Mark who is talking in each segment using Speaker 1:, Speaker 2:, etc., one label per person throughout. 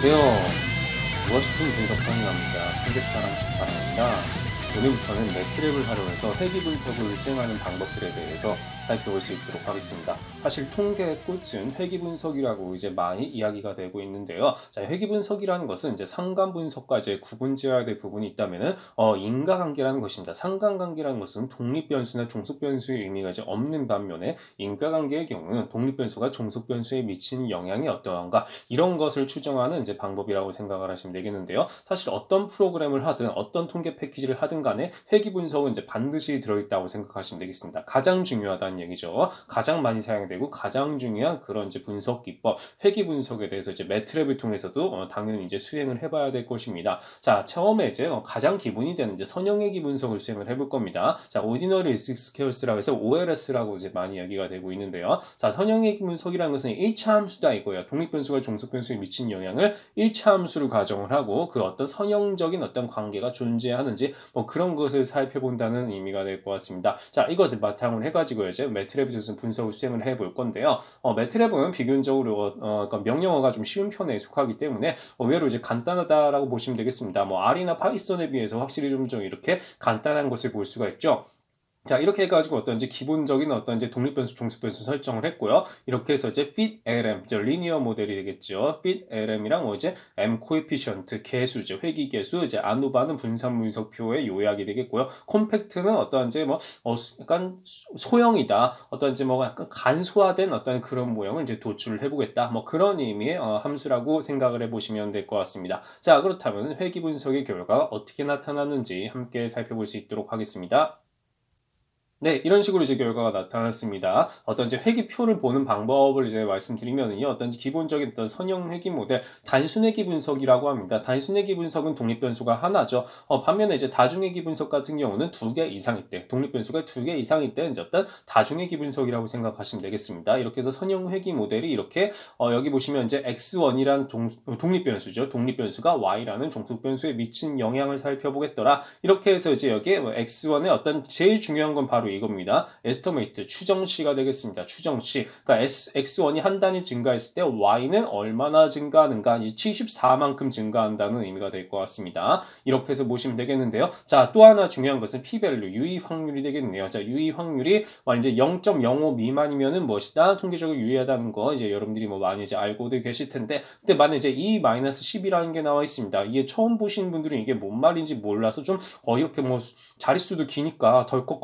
Speaker 1: 안녕하세요. 워싱턴 분석하는 남자 통계파랑 김파랑입니다. 오늘부터는 매트랩을 활용해서 회귀 분석을 수행하는 방법들에 대해서 살펴볼 수 있도록 하겠습니다. 사실 통계의 꽃은 회귀 분석이라고 이제 많이 이야기가 되고 있는데요. 자, 회귀 분석이라는 것은 이제 상관 분석과 이제 구분지어야 될 부분이 있다면은 인과관계라는 것입니다. 상관관계라는 것은 독립 변수나 종속 변수의 의미가 이제 없는 반면에 인과관계의 경우는 독립 변수가 종속 변수에 미치는 영향이 어떠한가 이런 것을 추정하는 이제 방법이라고 생각을 하시면 되겠는데요. 사실 어떤 프로그램을 하든 어떤 통계 패키지를 하든 간에 회귀 분석은 이제 반드시 들어있다고 생각하시면 되겠습니다. 가장 중요하다는 얘기죠. 가장 많이 사용되고 가장 중요한 그런 이제 분석 기법, 회귀 분석에 대해서 이제 매트랩을 통해서도 당연히 이제 수행을 해봐야 될 것입니다. 자, 처음에 이제 가장 기본이 되는 이제 선형 회귀 분석을 수행을 해볼 겁니다. 자, Ordinary Scarce라고 해서 OLS라고 이제 많이 이야기가 되고 있는데요. 자, 선형 회귀 분석이라는 것은 1차 함수다 이거예요. 독립 변수가 종속 변수에 미친 영향을 1차 함수로 가정을 하고 그 어떤 선형적인 어떤 관계가 존재하는지 뭐 그런 것을 살펴본다는 의미가 될 것 같습니다. 자, 이것을 바탕으로 해가지고 이제 매트랩에서 분석을 수행을 해볼 건데요. 매트랩은 비교적으로 그러니까 명령어가 좀 쉬운 편에 속하기 때문에 의외로 이제 간단하다라고 보시면 되겠습니다. 뭐 R이나 파이썬에 비해서 확실히 좀 이렇게 간단한 것을 볼 수가 있죠. 자, 이렇게 해가지고 어떤 이제 기본적인 어떤 이제 독립변수, 종속변수 설정을 했고요. 이렇게 해서 이제 FitLM, 리니어 모델이 되겠죠. FitLM이랑 뭐 이제 M 코에피션트, 개수죠. 회귀개수, 이제 아노바는 분산분석표의 요약이 되겠고요. 콤팩트는 어떤 이제 뭐, 약간 소형이다. 어떤 이제 뭐 약간 간소화된 어떤 그런 모형을 이제 도출을 해보겠다. 뭐 그런 의미의 함수라고 생각을 해보시면 될 것 같습니다. 자, 그렇다면 회귀 분석의 결과가 어떻게 나타났는지 함께 살펴볼 수 있도록 하겠습니다. 네, 이런 식으로 이제 결과가 나타났습니다. 어떤 이제 회귀표를 보는 방법을 이제 말씀드리면은요, 어떤 기본적인 어떤 선형 회귀 모델, 단순 회귀 분석이라고 합니다. 단순 회귀 분석은 독립 변수가 하나죠. 반면에 이제 다중 회귀 분석 같은 경우는 2개 이상일 때, 독립 변수가 2개 이상일 때 이제 어떤 다중 회귀 분석이라고 생각하시면 되겠습니다. 이렇게 해서 선형 회귀 모델이 이렇게 여기 보시면 이제 x1이란 독립 변수죠. 독립 변수가 y라는 종속 변수에 미친 영향을 살펴보겠더라. 이렇게 해서 이제 여기에 x1의 어떤 제일 중요한 건 바로 이겁니다. 에스터메이트, 추정치가 되겠습니다. 추정치. 그러니까 x1이 한 단위 증가했을 때 y는 얼마나 증가하는가? 이제 74만큼 증가한다는 의미가 될 것 같습니다. 이렇게 해서 보시면 되겠는데요. 자, 또 하나 중요한 것은 p-밸류, 유의 확률이 되겠네요. 자, 유의 확률이 이제 0.05 미만이면은 무엇이다? 통계적으로 유의하다는 거 이제 여러분들이 뭐 많이 이제 알고들 계실 텐데, 근데 만약 이제 E-10이라는 게 나와 있습니다. 이게 처음 보시는 분들은 이게 뭔 말인지 몰라서 좀 이렇게 뭐 자릿수도 기니까 덜컥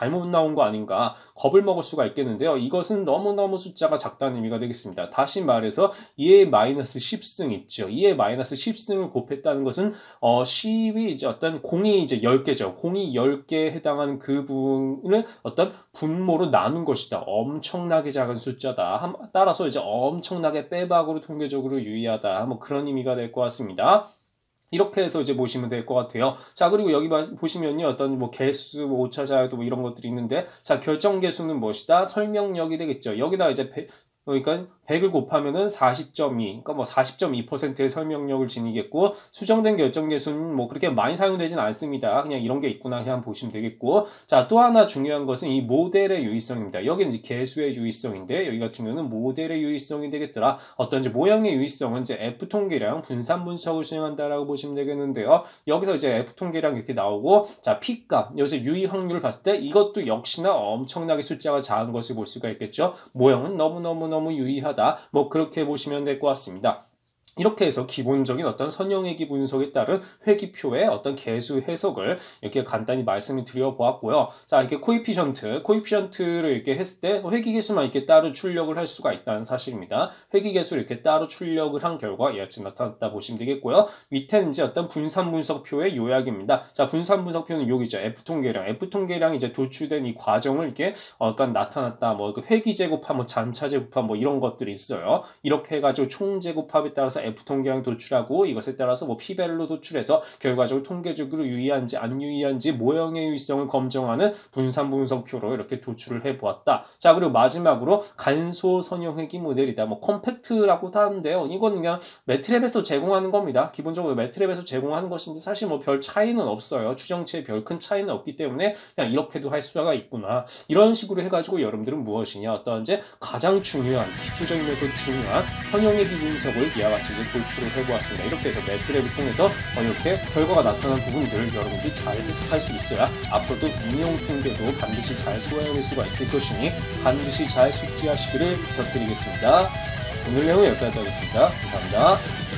Speaker 1: 잘못 나온 거 아닌가 겁을 먹을 수가 있겠는데요. 이것은 너무너무 숫자가 작다는 의미가 되겠습니다. 다시 말해서 2의 마이너스 10승 있죠. 2의 마이너스 10승을 곱했다는 것은 10이 이제 어떤 공이 이제 10개죠. 공이 10개에 해당하는 그 부분을 어떤 분모로 나눈 것이다. 엄청나게 작은 숫자다. 따라서 이제 엄청나게 빼박으로 통계적으로 유의하다. 뭐 그런 의미가 될 것 같습니다. 이렇게 해서 이제 보시면 될 것 같아요. 자, 그리고 여기 보시면요. 어떤 뭐 개수, 뭐 오차자유도 뭐 이런 것들이 있는데, 자, 결정 개수는 무엇이다? 설명력이 되겠죠. 여기다 이제 그러니까 100을 곱하면은 40.2, 그러니까 뭐 40.2%의 설명력을 지니겠고, 수정된 결정 개수는 뭐 그렇게 많이 사용되진 않습니다. 그냥 이런 게 있구나 그냥 보시면 되겠고, 자, 또 하나 중요한 것은 이 모델의 유의성입니다. 여기는 이제 개수의 유의성인데, 여기 같은 경우는 모델의 유의성이 되겠더라. 어떤 이제 모형의 유의성은 이제 F 통계량 분산 분석을 수행한다라고 보시면 되겠는데요. 여기서 이제 F 통계량 이렇게 나오고, 자, P 값, 여기서 유의 확률을 봤을 때 이것도 역시나 엄청나게 숫자가 작은 것을 볼 수가 있겠죠. 모형은 너무 유의하다. 뭐 그렇게 보시면 될 것 같습니다. 이렇게 해서 기본적인 어떤 선형회귀 분석에 따른 회귀표의 어떤 개수 해석을 이렇게 간단히 말씀을 드려보았고요. 자, 이렇게 코에피션트를 이렇게 했을 때 회귀개수만 이렇게 따로 출력을 할 수가 있다는 사실입니다. 회귀개수를 이렇게 따로 출력을 한 결과 이같이 나타났다 보시면 되겠고요. 밑에는 이제 어떤 분산분석표의 요약입니다. 자, 분산분석표는 여기죠. F통계량이 이제 도출된 이 과정을 이렇게 약간 나타났다. 뭐 회귀제곱합, 뭐 잔차제곱합, 뭐 이런 것들이 있어요. 이렇게 해가지고 총제곱합에 따라서 F통계량 도출하고 이것에 따라서 뭐 P-밸류 도출해서 결과적으로 통계적으로 유의한지 안 유의한지 모형의 유의성을 검증하는 분산분석표로 이렇게 도출을 해보았다. 자, 그리고 마지막으로 간소 선형회귀 모델이다. 뭐 컴팩트라고도 하는데요. 이건 그냥 매트랩에서 제공하는 겁니다. 기본적으로 매트랩에서 제공하는 것인데 사실 뭐 별 차이는 없어요. 추정치에 별 큰 차이는 없기 때문에 그냥 이렇게도 할 수가 있구나. 이런 식으로 해가지고 여러분들은 무엇이냐, 어떤 이제 가장 중요한 기초적이면서 중요한 선형회귀 분석을 이와 같이 이제 돌출을 해보았습니다. 이렇게 해서 매트랩을 통해서 이렇게 결과가 나타난 부분들을 여러분들이 잘 해석할 수 있어야 앞으로도 인용 통계도 반드시 잘 소화해낼 수가 있을 것이니 반드시 잘 숙지하시기를 부탁드리겠습니다. 오늘 내용은 여기까지 하겠습니다. 감사합니다.